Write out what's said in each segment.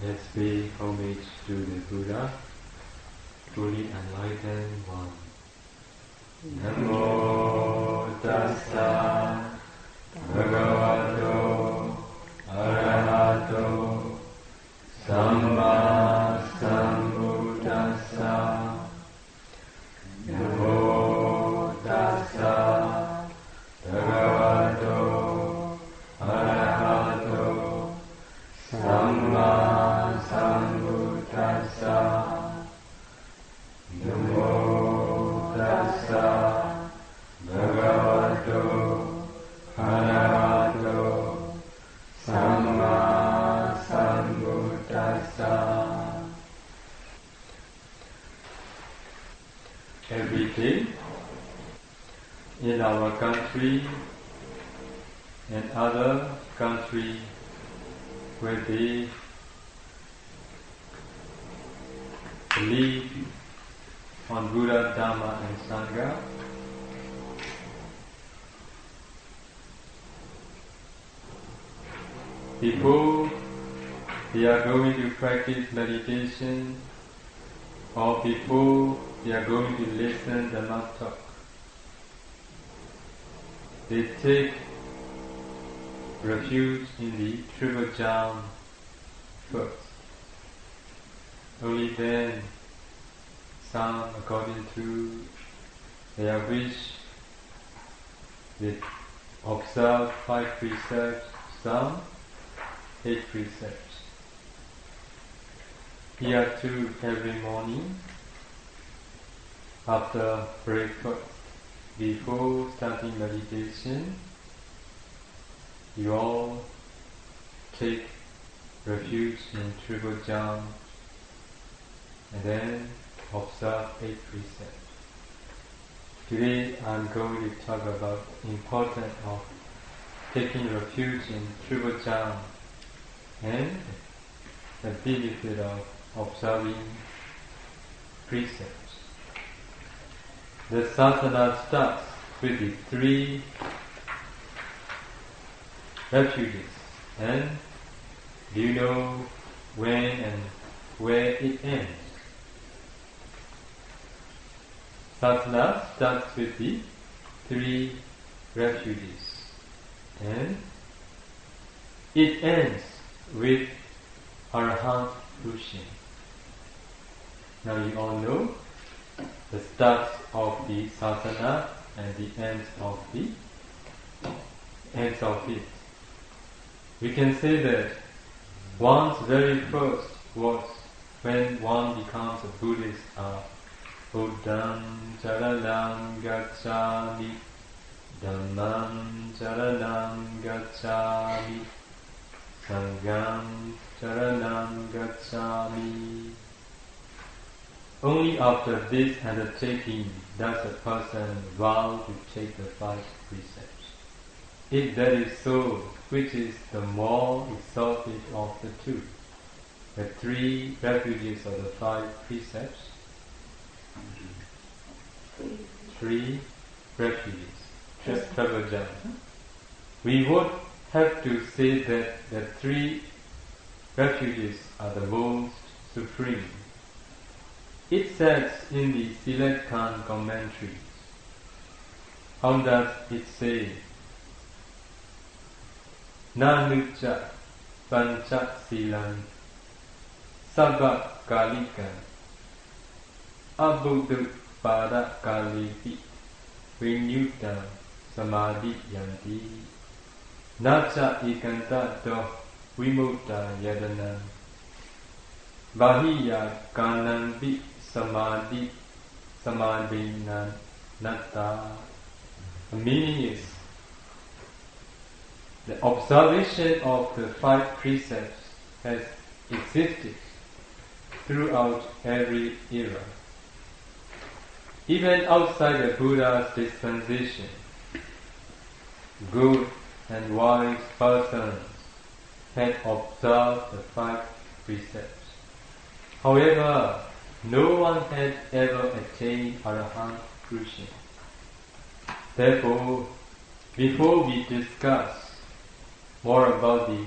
Let's pay homage to the Buddha, fully enlightened one. Namo Tassa Bhagavato Arahato Samma Sambuddhassa. Namo Tassa Bhagavato Arahato Samma Sambuddhassa. Namo Tassa Bhagavato Arahato Samma Sambuddhassa. Every day in our country and other countries where they believe on Buddha, Dhamma and Sangha, before they are going to practice meditation or before they are going to listen to Dhamma talk, they take refuge in the triple jhana first. Only then some, according to their wish, they observe 5 precepts, some 8 precepts. Here too, every morning, after breakfast, before starting meditation, you all take refuge in triple jhana and then observe 8 precepts. Today I'm going to talk about the importance of taking refuge in triple jhana and the benefit of observing precepts. The sadhana starts with the 3 refuges, and do you know when and where it ends? Sadhana starts with the 3 refuges, and it ends with Arahant pushing. Now you all know the start of the sadhana and the ends of it. We can say that one's very first was when one becomes a Buddhist. Buddham charanam gacchami, Dhammam charanam gacchami, Sangham charanam gacchami. Only after this undertaking does a person vow to take the 5 precepts. If that is so, which is the more exalted of the 2? The 3 refuges or the 5 precepts? 3 refuges, just triple jhana. We would have to say that the 3 refuges are the most supreme. It says in the Silatkan commentaries. How does it say? Nanucca pancha silan sabba kalikan abuddha pada kalipi vinyutta samadhi yanti nacha ikanta do vimutta yadana bahiya kanampi samadhi samadhina natta. The meaning is the observation of the 5 precepts has existed throughout every era. Even outside the Buddha's dispensation, good and wise persons had observed the 5 precepts. However, no one had ever attained Arahant fruition. Therefore, before we discuss more about the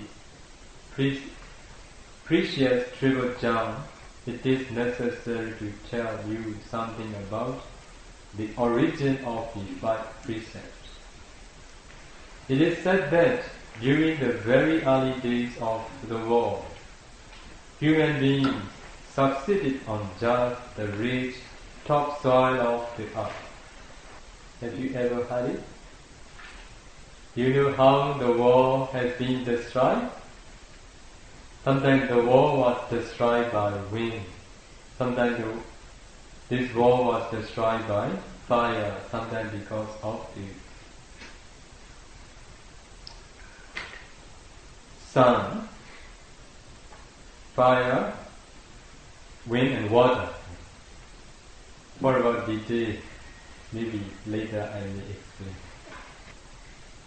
Precious Triple John, it is necessary to tell you something about the origin of the 5 precepts. It is said that during the very early days of the world, human beings subsisted on just the rich topsoil of the earth. Have you ever heard it? You know how the world has been destroyed? Sometimes the world was destroyed by wind. Sometimes this world was destroyed by fire. Sometimes because of the sun, fire, wind and water. What about detail? Maybe later I will explain.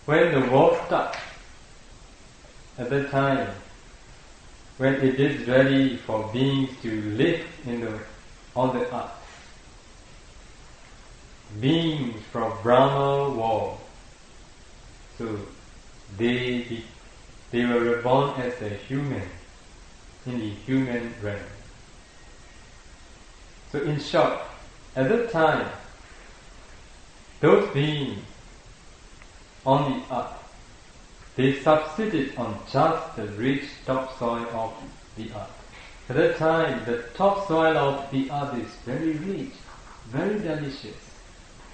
When the world starts, at that time, when it is ready for beings to live on the earth, beings from Brahma world, so they were reborn as a human in the human realm. So in short, at that time, those beings on the earth, they subsisted on just the rich topsoil of the earth. At that time, the topsoil of the earth is very rich, very delicious.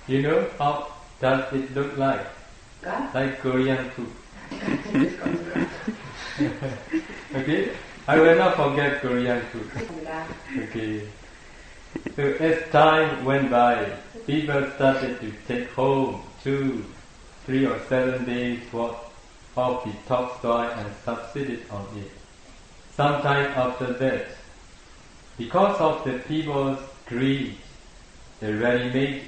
You know how does it look like? Like Korean food. Okay? I will not forget Korean food. Okay. So as time went by, people started to take home 2, 3 or 7 days worth of the topsoil and subsisted on it. Sometime after that, because of the people's greed, the ready-made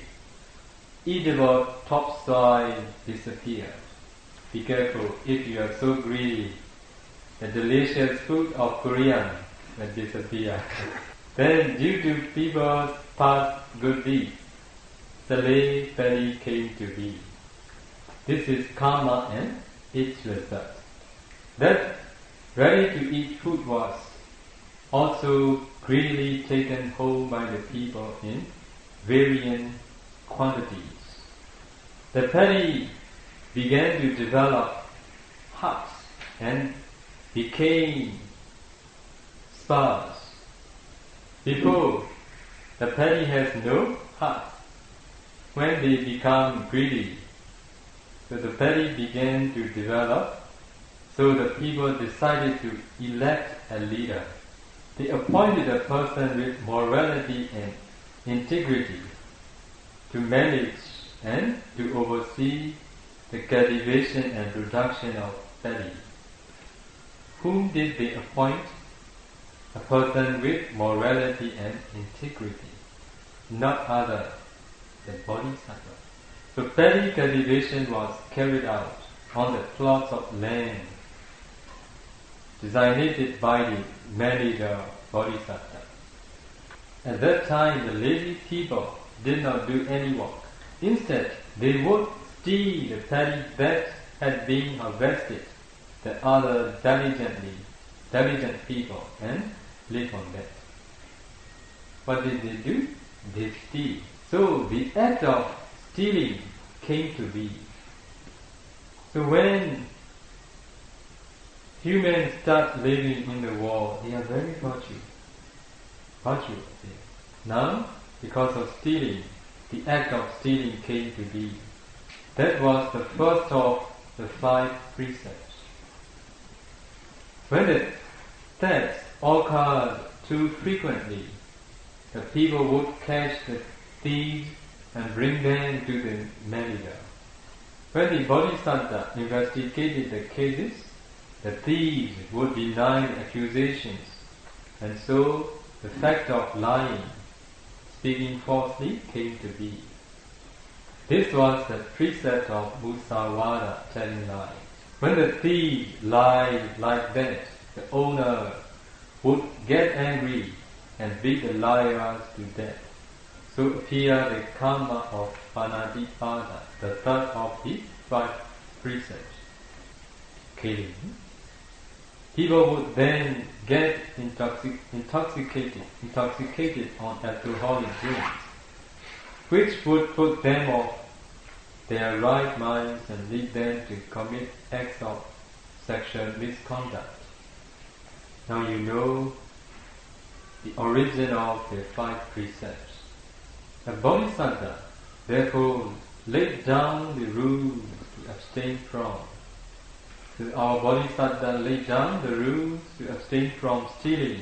eatable topsoil disappeared. Be careful, if you are so greedy, the delicious food of Korean will disappear. Then, due to people's past good deeds, slave belly came to be. This is karma and its result. That ready-to-eat food was also greedily taken home by the people in varying quantities. The paddy began to develop huts and became sparse. Before, the paddy has no hut. When they become greedy, so the paddy began to develop, so the people decided to elect a leader. They appointed a person with morality and integrity to manage and to oversee the cultivation and production of paddy. Whom did they appoint? A person with morality and integrity, not other than bodhisattva. So paddy cultivation was carried out on the plots of land designated by the manager bodhisattva. At that time, the lazy people did not do any work. Instead, they would steal the paddy that had been harvested, the other diligent people, and live on that. What did they do? They steal. So the act of stealing came to be. So when humans start living in the world, they are very virtuous. Now, because of stealing, the act of stealing came to be. That was the first of the 5 precepts. When the thefts occurred too frequently, the people would catch the thieves and bring them to the manager. When the bodhisattva investigated the cases, the thieves would deny the accusations, and so the fact of lying, speaking falsely, came to be. This was the precept of musawada, telling lies. When the thief lied like that, the owner would get angry and beat the liars to death. So appeared the karma of panadipada, the third of the 5 precepts. Killing. people would then get intoxicated on alcoholic drinks, which would put them off their right minds and lead them to commit acts of sexual misconduct. Now you know the origin of the 5 precepts. A bodhisattva therefore laid down the rules to abstain from. So our bodhisattva laid down the rules to abstain from stealing,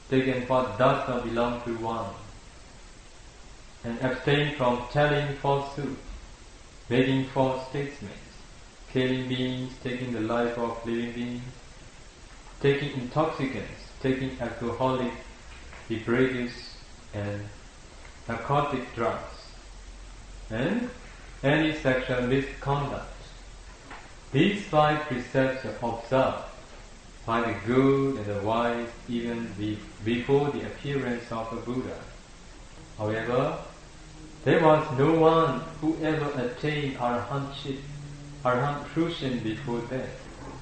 taking what does not belong to one, and abstain from telling falsehood, making false statements, killing beings, taking the life of living beings, taking intoxicants, taking alcoholic beverages and narcotic drugs, and any sexual misconduct. These 5 precepts are observed by the good and the wise even before the appearance of a Buddha. However, there was no one who ever attained arahantship before that.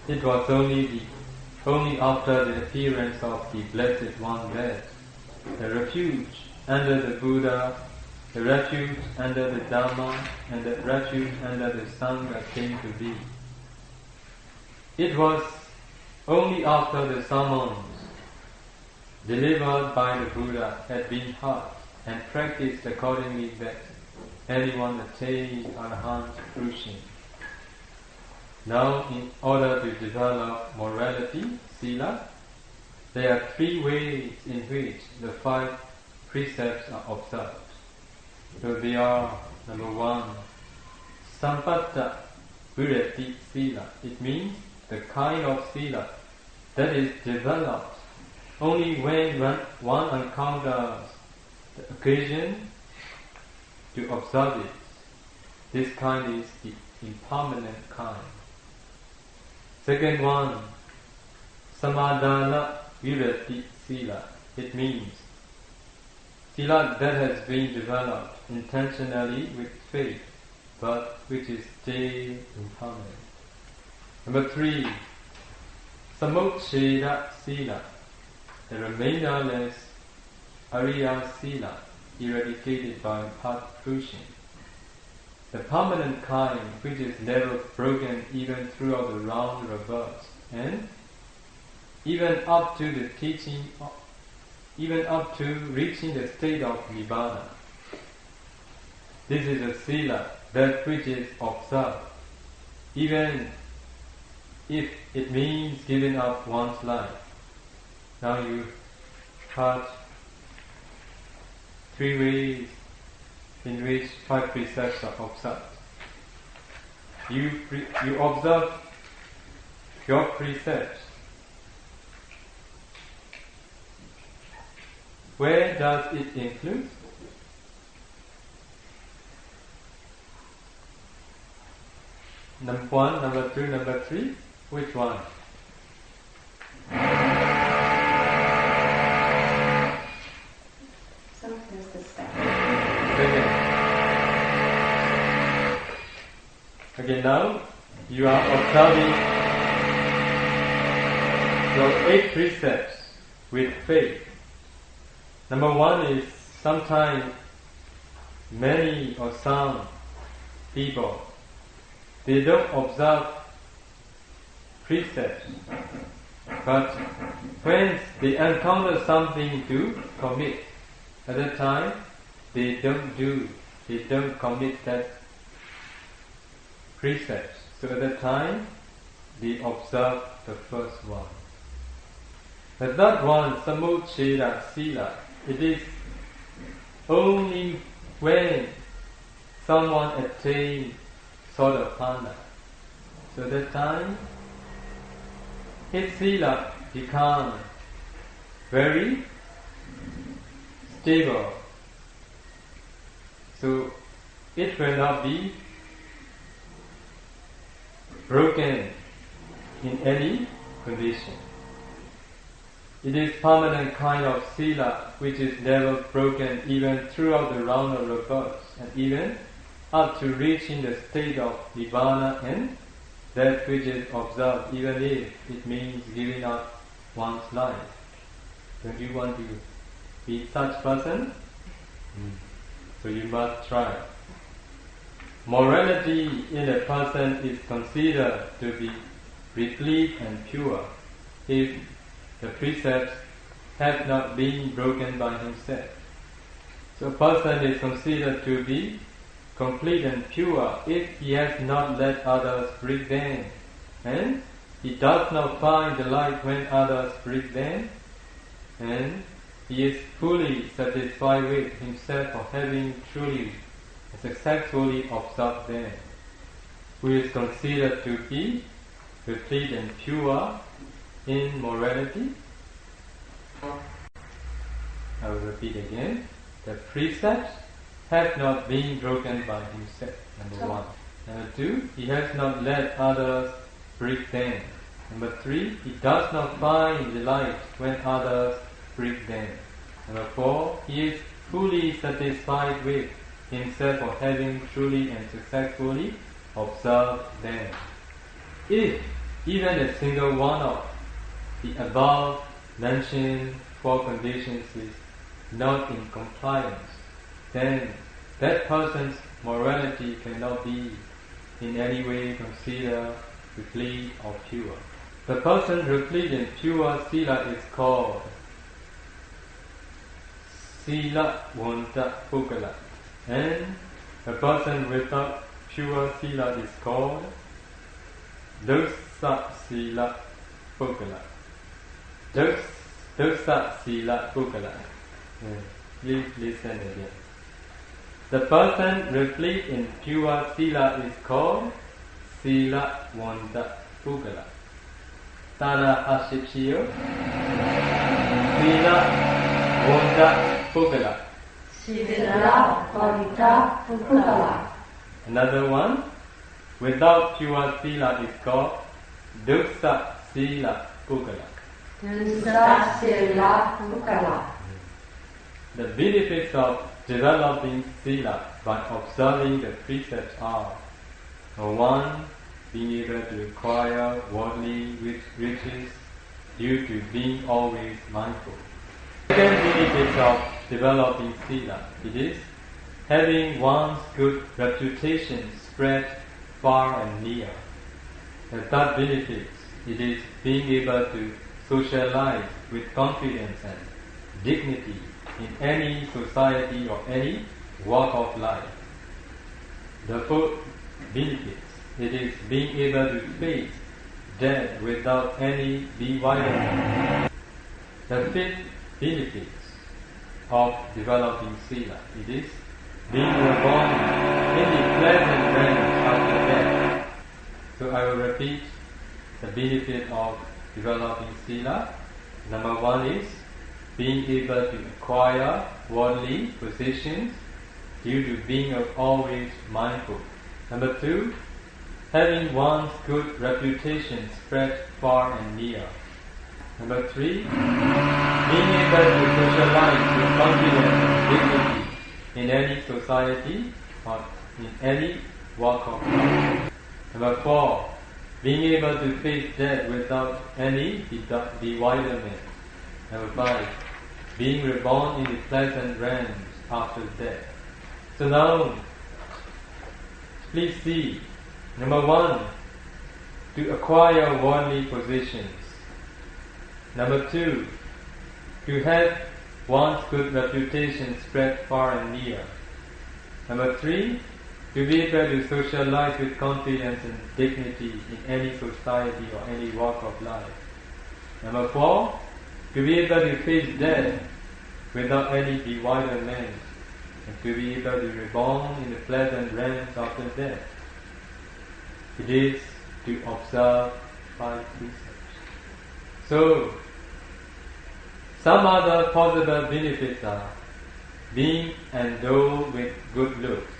It was only after the appearance of the Blessed One that the refuge under the Buddha, the refuge under the Dhamma, and the refuge under the Sangha came to be. It was only after the summons delivered by the Buddha had been heard and practiced accordingly that anyone attained arahant fruition. Now, in order to develop morality, sila, there are 3 ways in which the 5 precepts are observed. So they are, number 1, sampatta virati sila. It means the kind of sila that is developed only when one encounters the occasion to observe it. This kind is the impermanent kind. Second one, samadhana virati sila. It means sila that has been developed intentionally with faith, but which is still impermanent. Number 3, samocheda sila, the remainderless Ariya sila, eradicated by path fruition. The permanent kind which is never broken even throughout the round of births, and even up to the teaching, even up to reaching the state of Nibbana. This is a sila, that which is observed, even if it means giving up one's life. Now you heard 3 ways in which 5 precepts are observed. You observe your precepts. Where does it include? Number 1, number 2, number 3. Which one? Sometimes the second. Okay, now you are observing your 8 precepts with faith. Number 1 is sometimes many or some people, they don't observe precepts, but when they encounter something to commit, at that time they don't commit that precepts. So at that time they observe the first one. The third one, samocheda sila, it is only when someone attains sotapanna. So at that time his sila becomes very stable. So it will not be broken in any condition. It is permanent kind of sila which is never broken even throughout the round of rebirths, and even up to reaching the state of Nibbana, and that which is observed even if it means giving up one's life. Don't you want to be such person? So you must try. Morality in a person is considered to be replete and pure if the precepts have not been broken by himself. So a person is considered to be complete and pure if he has not let others break them, and he does not find delight when others break them, and he is fully satisfied with himself for having truly and successfully observed them, who is considered to be complete and pure in morality. I will repeat again. The precepts have not been broken by himself, number one. Number two, he has not let others break them. Number three, he does not find delight when others break them. Number four, he is fully satisfied with himself for having truly and successfully observed them. If even a single one of the above mentioned four conditions is not in compliance, then that person's morality cannot be in any way considered replete or pure. The person replete and pure sila is called sila wanta pukala, and a person without pure sila is called dosa sila pukala. Dosa sila pukala. Please listen again. The person replete in pure sila is called sila wanta pukala. Tana asipsiyo sila wanta pukala. Sila wanta pukala. Another one, without pure sila is called dosa sila pukala. Dosa sila pukala. The benefits of developing sila by observing the precepts are: one, being able to acquire worldly riches due to being always mindful. Second benefit of developing sila, it is having one's good reputation spread far and near. The third benefit, it is being able to socialize with confidence and dignity in any society or any walk of life. The fourth benefit, it is being able to face death without any bewilderment. The fifth benefit of developing sila, it is being reborn in the pleasant realms after death. So I will repeat the benefit of developing sila. Number one is being able to acquire worldly positions due to being always mindful. Number two, having one's good reputation spread far and near. Number three, being able to socialize with confidence and dignity in any society or in any walk of life. Number four, being able to face death without any bewilderment. Number five, being reborn in the pleasant realms after death. So now, please see. Number one, to acquire worldly positions. Number two, to have one's good reputation spread far and near. Number three, to be able to socialize with confidence and dignity in any society or any walk of life. Number four, to be able to face death without any bewilderment, and to be able to reborn in the pleasant realms after death. It is to observe 5 precepts. So, some other possible benefits are being endowed with good looks,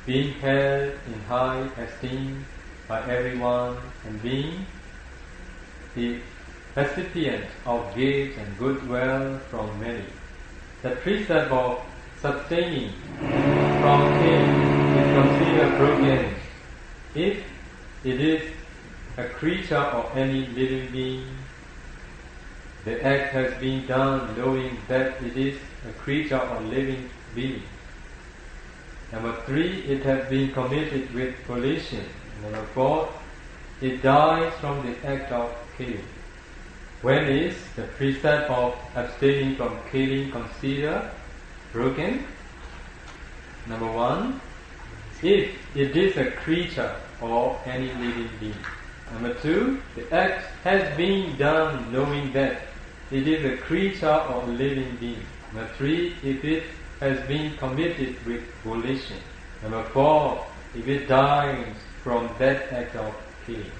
being held in high esteem by everyone, and being the recipient of gifts and goodwill from many. The precept of sustaining from pain is considered broken if it is a creature or any living being the act has been done knowing that it is a creature or living being. Number 3, it has been committed with volition. Number 4, it dies from the act of killing. When is the precept of abstaining from killing considered broken? Number 1, if it is a creature or any living being. Number 2, the act has been done knowing that it is a creature or living being. Number 3, if it has been committed with volition. Number 4, if it dies from that act of killing.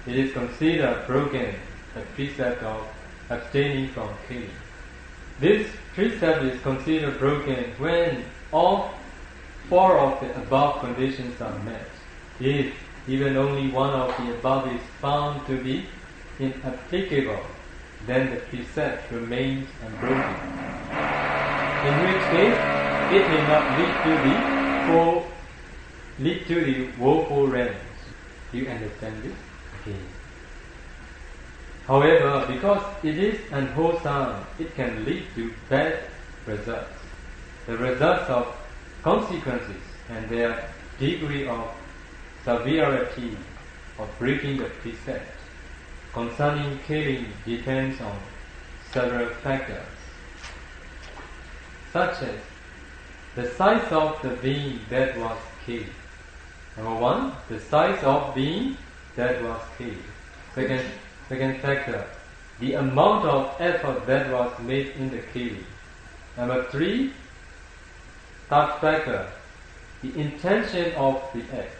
It is considered broken, the precept of abstaining from killing. This precept is considered broken when all 4 of the above conditions are met. If even only one of the above is found to be inapplicable, then the precept remains unbroken. In which case, it may not lead to the woeful realms. Do you understand this? Okay. However, because it is unwholesome, it can lead to bad results. The results of consequences and their degree of severity of breaking the precept concerning killing depends on several factors, such as the size of the being that was killed. Number 1, the size of being that was killed. Second factor, the amount of effort that was made in the killing. Number 3, third factor, the intention of the act.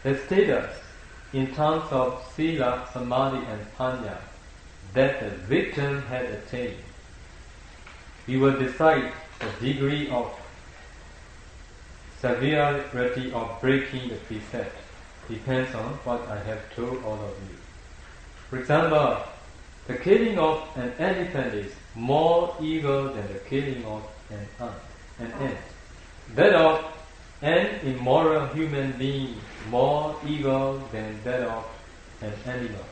The status in terms of sila, samadhi and panya that the victim had attained. We will decide the degree of severity of breaking the precept. Depends on what I have told all of you. For example, the killing of an elephant is more evil than the killing of an ant. That of an immoral human being more evil than that of an animal.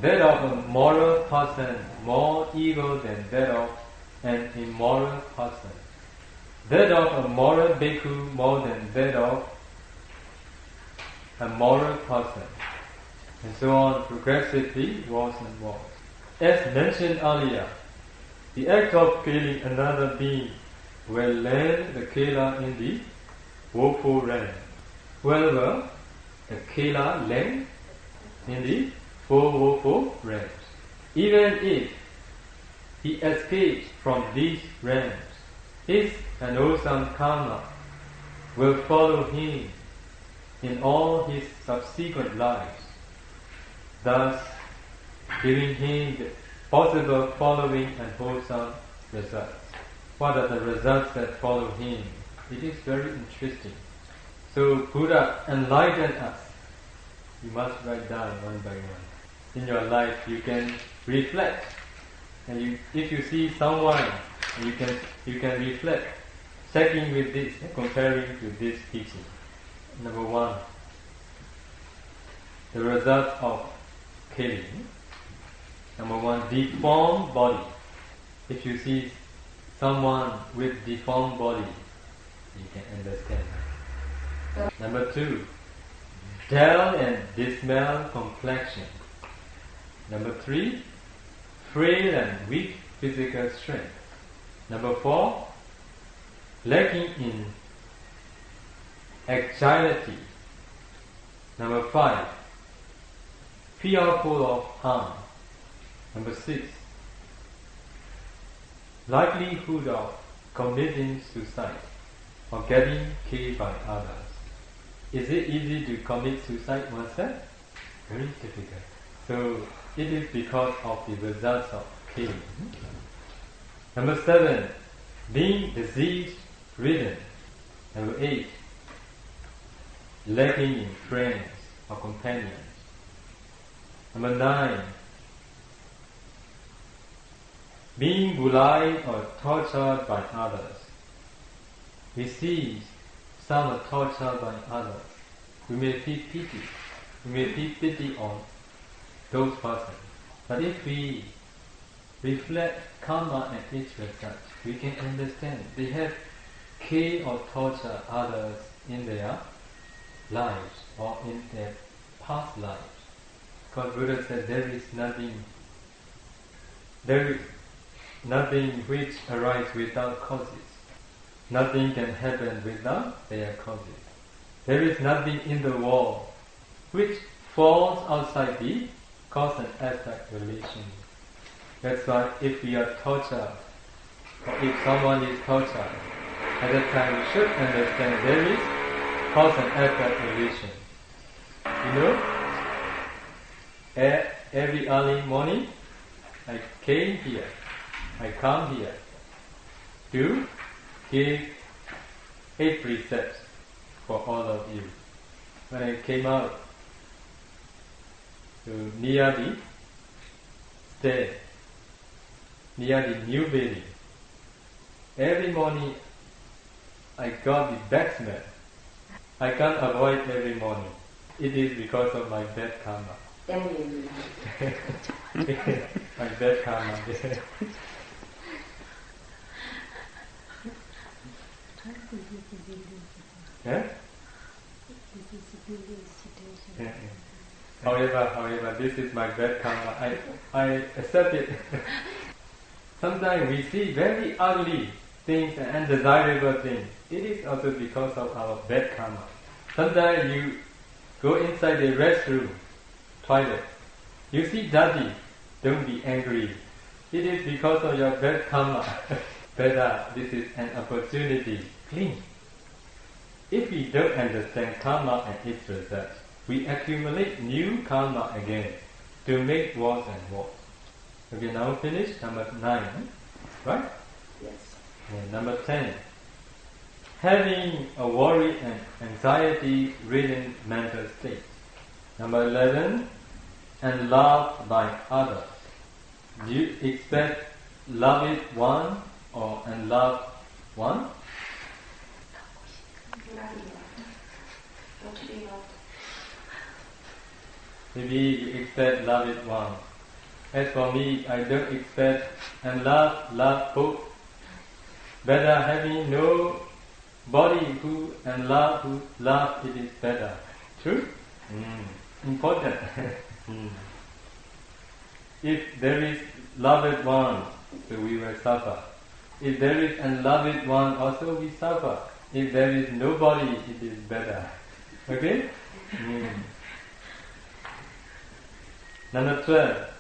That of a moral person more evil than that of an immoral person. That of a moral bhikkhu more than that of a moral person. And so on progressively, worse and worse. As mentioned earlier, the act of killing another being will land the killer in the woeful realm. Whoever the killer land in the 4 woeful realms. Even if he escapes from these realms, his unwholesome karma will follow him in all his subsequent lives, thus giving him the possible following unwholesome results. What are the results that follow him? It is very interesting. So Buddha enlightened us. You must write down one by one. In your life you can reflect, and if you see someone, you can reflect, checking with this, comparing to this teaching. Number 1, the result of killing. Number 1, deformed body. If you see someone with deformed body, you can understand. Number 2, dull and dismal complexion. Number 3, frail and weak physical strength. Number 4, lacking in agility. Number 5, fearful of harm. Number 6, likelihood of committing suicide or getting killed by others. Is it easy to commit suicide oneself? Very difficult. So it is because of the results of killing. Number 7, being disease-ridden. Number 8, lacking in friends or companions. Number 9, being bullied or tortured by others. We see some are tortured by others. We may feel pity. We may feel pity on those persons. But if we reflect karma and its result, we can understand they have killed or tortured others in their lives or in their past lives. Because Buddha said there is nothing which arises without causes. Nothing can happen without their causes. There is nothing in the world which falls outside the cause and effect relation. That's why if we are tortured, or if someone is tortured, at that time we should understand there is cause and effect relation. You know, every early morning I come here to give 8 precepts for all of you. When I came out to near the stair, near the new building, every morning I got the bad smell. I can't avoid every morning. It is because of my bad karma. My bad karma. Yeah? Yeah. However, this is my bad karma. I accept it. Sometimes we see very ugly things and undesirable things. It is also because of our bad karma. Sometimes you go inside the restroom, toilet. You see dirty, don't be angry. It is because of your bad karma. Better, this is an opportunity. Clean. If we don't understand karma and its results, we accumulate new karma again to make worse and worse. Okay, now finish number 9, right? Yes. And number 10. Having a worry and anxiety-ridden mental state. Number 11. And loved by others. Do you expect loved one or unloved one? Maybe you expect loved one. As for me, I don't expect and love both. Better having no body who and who love it is better. True? Important. If there is loved one, so we will suffer. If there is unloved one, also we suffer. If there is nobody, it is better. Okay? Number 12.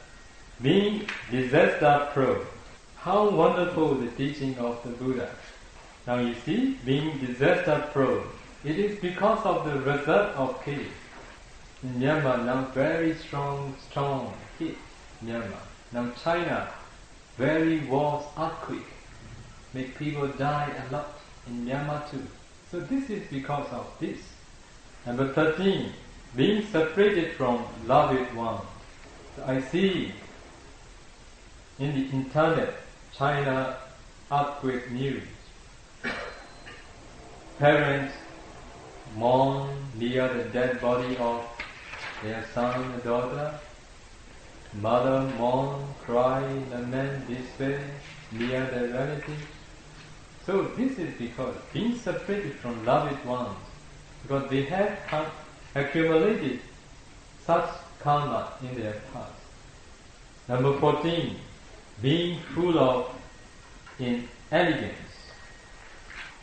Being disaster-prone. How wonderful the teaching of the Buddha. Now you see, being disaster-prone, it is because of the result of killing. In Myanmar now very strong hit. Myanmar. Now China, very worse earthquake. Make people die a lot in Myanmar too. So this is because of this. Number 13, being separated from loved one. So I see in the internet, China earthquake news. Parents mourn near the dead body of their son or daughter. Mother mourn, cry, lament, despair near their relatives. So this is because being separated from loved ones, because they have accumulated such karma in their past. Number 14, being full of inelegance.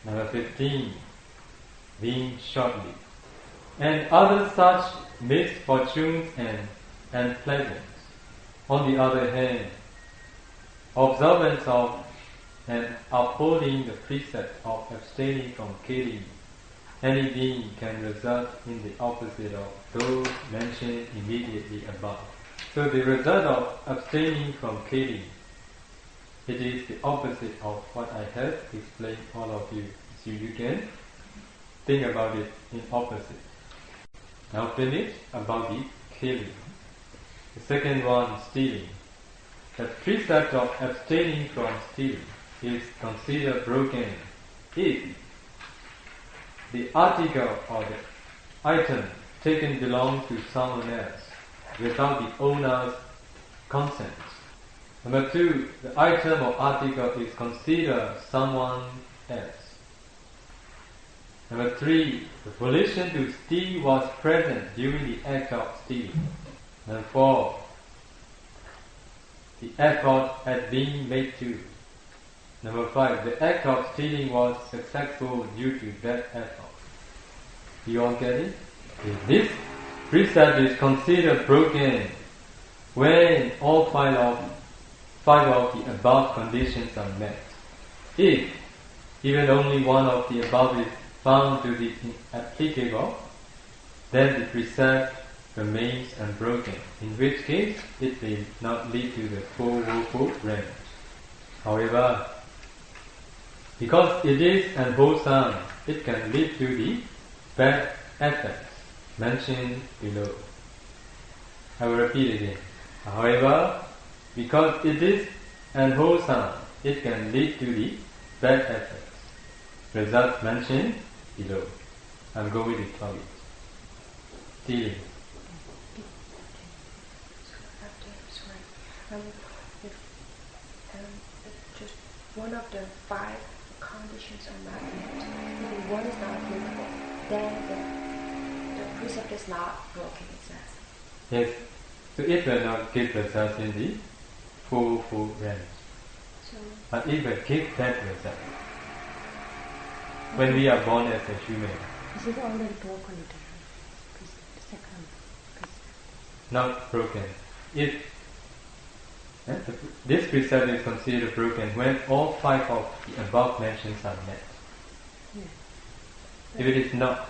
Number 15, being short-lived. And other such misfortunes and unpleasantness. On the other hand, observance of and upholding the precept of abstaining from killing any being can result in the opposite of those mentioned immediately above. So the result of abstaining from killing, it is the opposite of what I have explained all of you. So you can think about it in opposite. Now finish about the killing. The second one, stealing. The precept of abstaining from stealing is considered broken if the article or the item taken belongs to someone else without the owner's consent. Number 2, the item or article is considered someone else. Number 3, the volition to steal was present during the act of stealing. Number 4, the effort had been made to. Number 5, the act of stealing was successful due to that effort. You all get it? This precept is considered broken when all five of the above conditions are met. If even only one of the above is found to be inapplicable, then the precept remains unbroken, in which case it will not lead to the full woeful remedy. However, because it is unwholesome, it can lead to the bad effects mentioned below. I will repeat again. However, because it is unwholesome, it can lead to the bad effects, results mentioned below. I'm going to tell it. Stealing. If just one of the 5 conditions are not met, if one is not applicable, then the precept is not broken, it says. Yes. So it will not give results in the full range. So, but it will give that result. When we are born as a human. Is it already broken? The second precept. Not broken. This precept is considered broken when all 5 of the above mentions are met. Yeah. If it is not,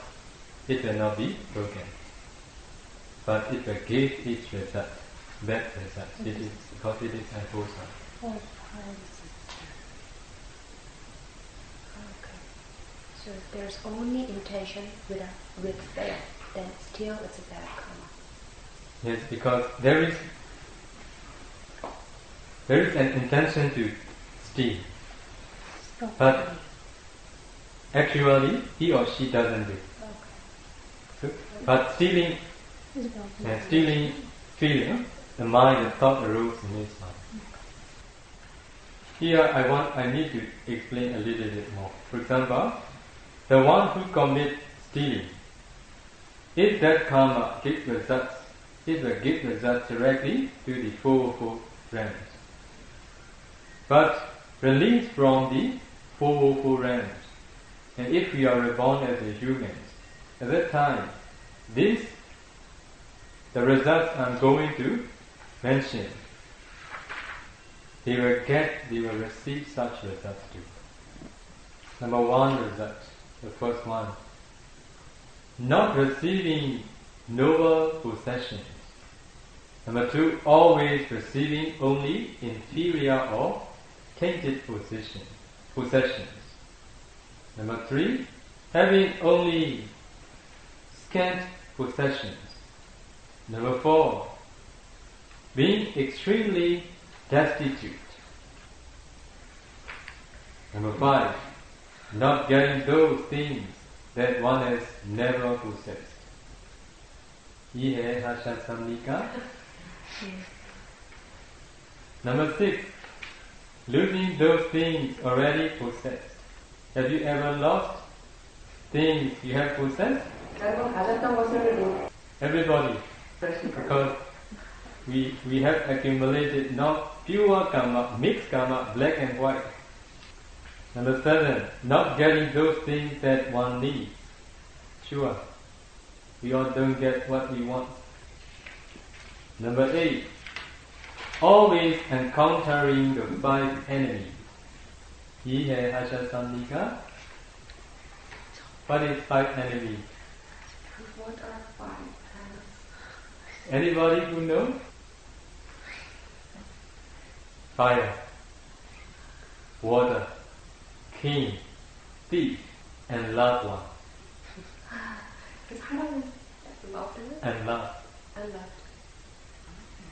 it will not be broken. But it will give its result, that result. It is because it is unwholesome. All 5 is okay. So if there's only intention with fail, then still it's a bad karma. Yes, because there is an intention to steal. Stop. But actually he or she doesn't do. Okay. So, but stealing feeling, the mind, the thought arose in his mind. Here I need to explain a little bit more. For example, the one who commits stealing, if that karma gives results, it will give results directly to the four realms. But released from the four realms, and if we are reborn as a human, at that time, the results I'm going to mention, they will receive such results too. Number 1 result, the first one, not receiving noble possessions. Number 2, always receiving only inferior or tainted possessions. Number 3, having only scant possessions. Number 4, being extremely destitute. Number 5, not getting those things that one has never possessed. Ye hai hasha samnika. Number 6, losing those things already possessed. Have you ever lost things you have possessed? Everybody. Because we have accumulated not pure karma, mixed karma, black and white. Number 7, not getting those things that one needs. Sure, we all don't get what we want. Number 8, always encountering the 5 enemies. Ye hai hasha samnika. What is 5 enemies? What are 5 enemies? Anybody who knows? Fire, water, king, thief, and loved one. Because how is love? And love. And love.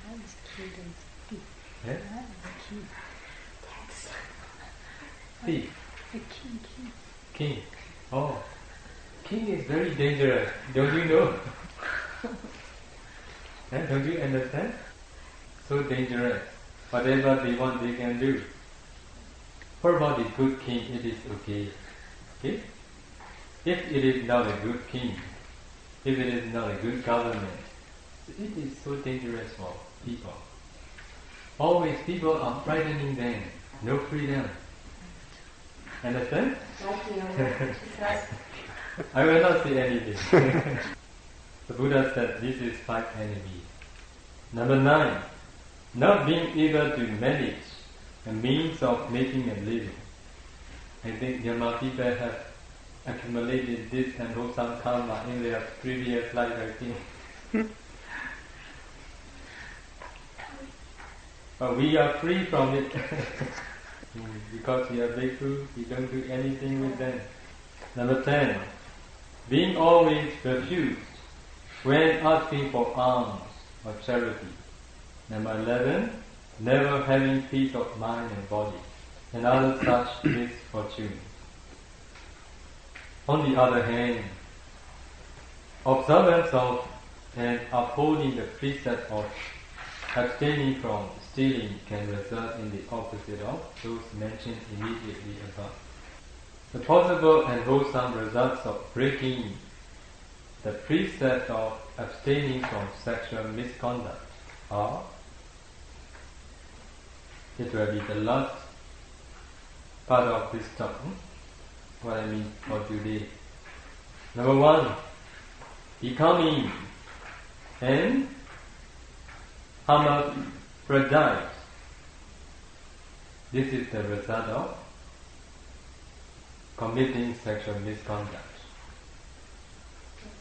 That is king and thief. Yeah? That is king. That's Thief. The king. King. Oh. King is very dangerous. Don't you know? Don't you understand? So dangerous. Whatever they want, they can do. For about a good king, it is okay. Okay? If it is not a good king, if it is not a good government, it is so dangerous for people. Always people are frightening them. No freedom. Understand? I will not say anything. The Buddha said this is 5 enemies. Number 9, not being able to manage a means of making a living. I think Myanmar people have accumulated this unwholesome karma in their previous life, I think. But we are free from it. Because we are bhikkhu, we don't do anything with them. Number 10, being always refused when asking for alms or charity. Number 11, never having peace of mind and body, and other such misfortunes. On the other hand, observance of and upholding the precept of abstaining from stealing can result in the opposite of those mentioned immediately above. The possible and wholesome results of breaking the precept of abstaining from sexual misconduct are, it will be the last part of this talk, what I mean for today. Number 1, becoming an hermaphrodite. This is the result of committing sexual misconduct.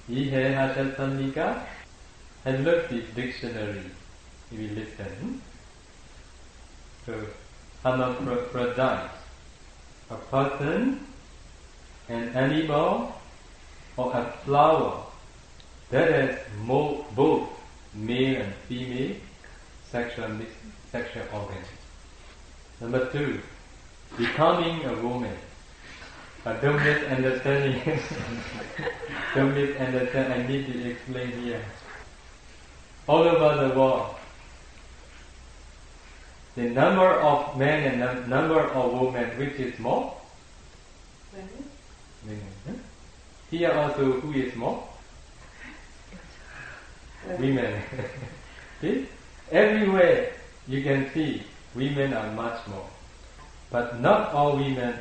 Ihe Hasha Samika, and look the dictionary if you listen. So, hermaphrodite, a person, an animal, or a flower that has both male and female sexual organs. Number 2, becoming a woman. But don't misunderstand me. Don't misunderstand, I need to explain here. All over the world, the number of men and the number of women, which is more? Women. Huh? Here also, who is more? Women. See? Everywhere you can see women are much more. But not all women,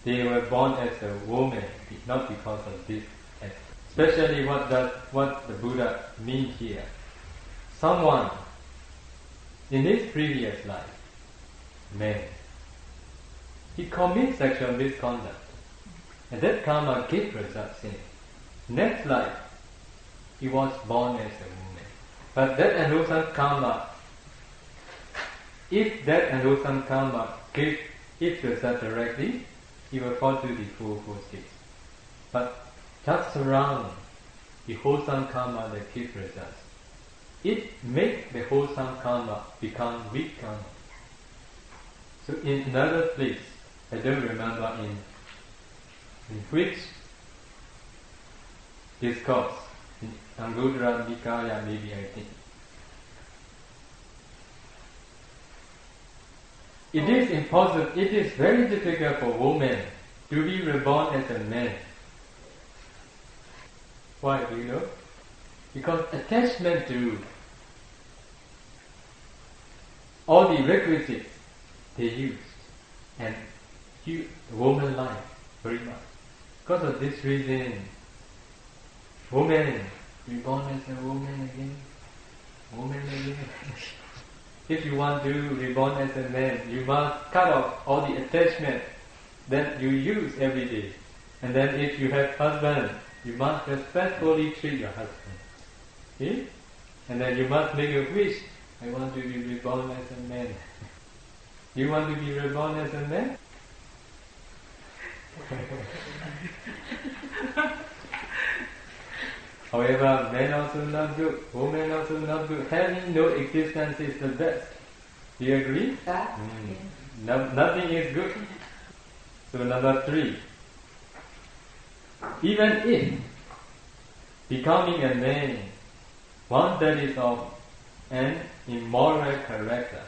they were born as a woman, not because of this act. Especially what the Buddha means here. Someone in his previous life, man, he commits sexual misconduct. And that karma gives results in next life, he was born as a woman. But that unwholesome karma, if that unwholesome karma gives its result directly, he will fall to the four states. But just around the wholesome karma that gives results, it makes the wholesome karma become weak karma. So in another place, I don't remember in which discourse, in Anguttara Nikaya maybe I think. It is impossible, it is very difficult for women to be reborn as a man. Why do you know? Because attachment to all the requisites they used and the woman life very much. Because of this reason, woman, reborn as a woman again. If you want to reborn as a man, you must cut off all the attachment that you use every day. And then if you have husband, you must respectfully treat your husband. See? And then you must make a wish. I want to be reborn as a man. You want to be reborn as a man? However, men also not good, women also not good. Having no existence is the best. Do you agree? Nothing is good. So number 3. Even if becoming a man, one that is of an immoral character,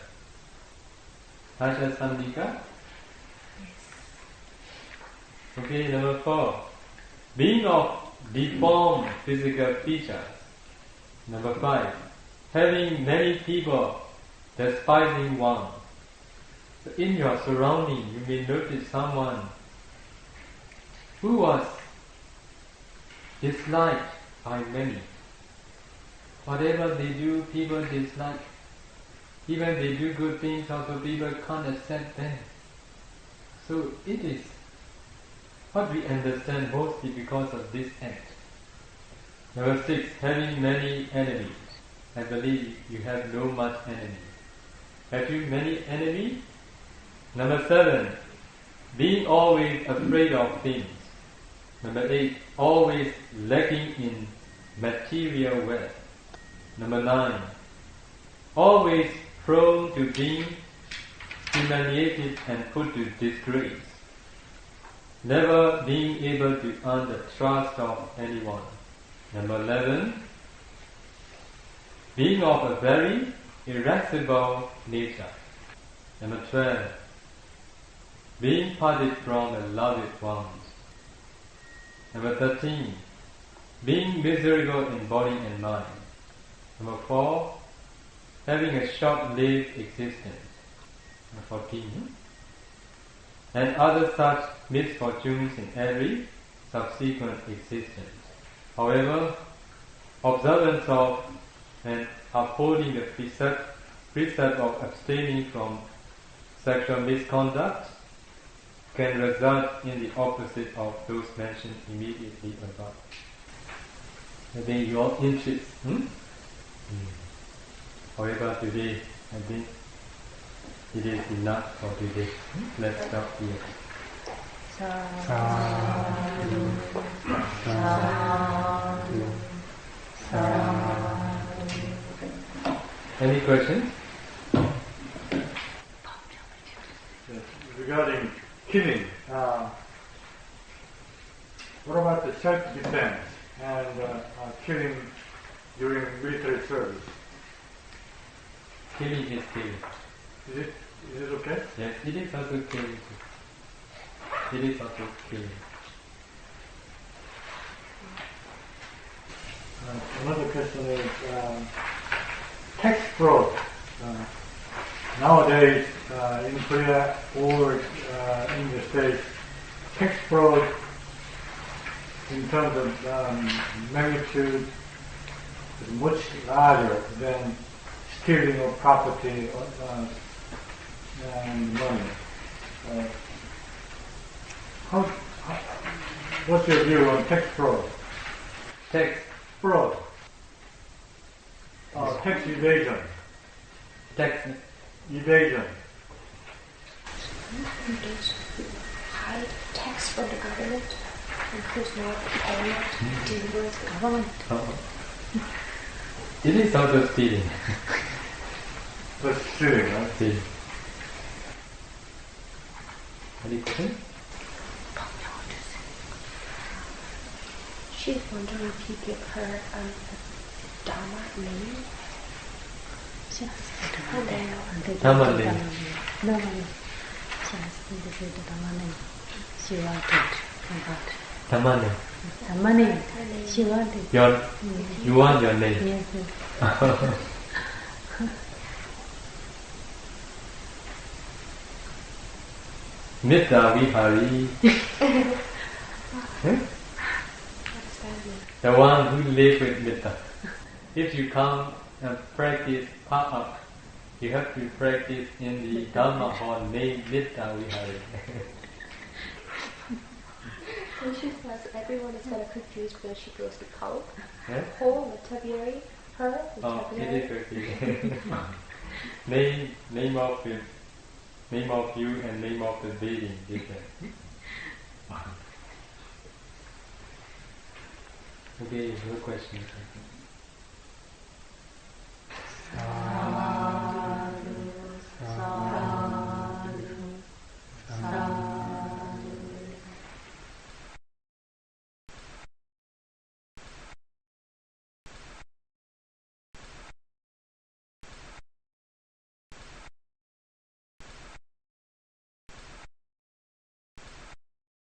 Asha Sandika? Okay, number 4. Being of deformed physical features. Number 5. Having many people despising one. So in your surrounding, you may notice someone who was disliked by many. Whatever they do, people dislike. Even they do good things, also people can't accept them. So it is what we understand mostly because of this act. Number 6, having many enemies. I believe you have no much enemy. Have you many enemies? Number 7, being always afraid of things. Number 8, always lacking in material wealth. Number 9, always prone to being humiliated and put to disgrace. Never being able to earn the trust of anyone. Number 11, being of a very irascible nature. Number 12, being parted from the loved ones. Number 13, being miserable in body and mind. Number 4, having a short-lived existence. Number 14, and other such misfortunes in every subsequent existence. However, observance of and upholding the precept of abstaining from sexual misconduct can result in the opposite of those mentioned immediately above. I think your interest. However, today I think it is enough for today. Let's stop here. Sadhu, sadhu, sadhu. Any questions? Yes. Regarding killing, what about the self-defense and killing during military service? Killing is killing. Is it okay? Yes, it is also killing. It is also killing. Another question is tax fraud. Nowadays, in Korea or in the States, tax fraud in terms of magnitude is much larger than stealing of property and money. What's your view on tax fraud? Tax Fraud. Tax evasion. tax Evasion. Those who hide tax from the government and who's not paying it to the government. It is also stealing. That's stealing, right? Stealing. Any questions? She's wondering if you give her a Dharma name. Dharma name. No. She asked me to say the Dharma name. She wanted about Dhamma name. Dharma name. She wanted. You want your name? Yes, yes. Metta Vihari. What's that mean? The one who lives with Metta. If you come and practice Pa-Auk, you have to practice in the Dhamma hall named Metta Vihari. So she says everyone is kind of confused when she goes to Pa-Auk. Yeah? Whole vocabulary, her It vocabulary. is okay. Name of you and name of the building different. Okay, no questions.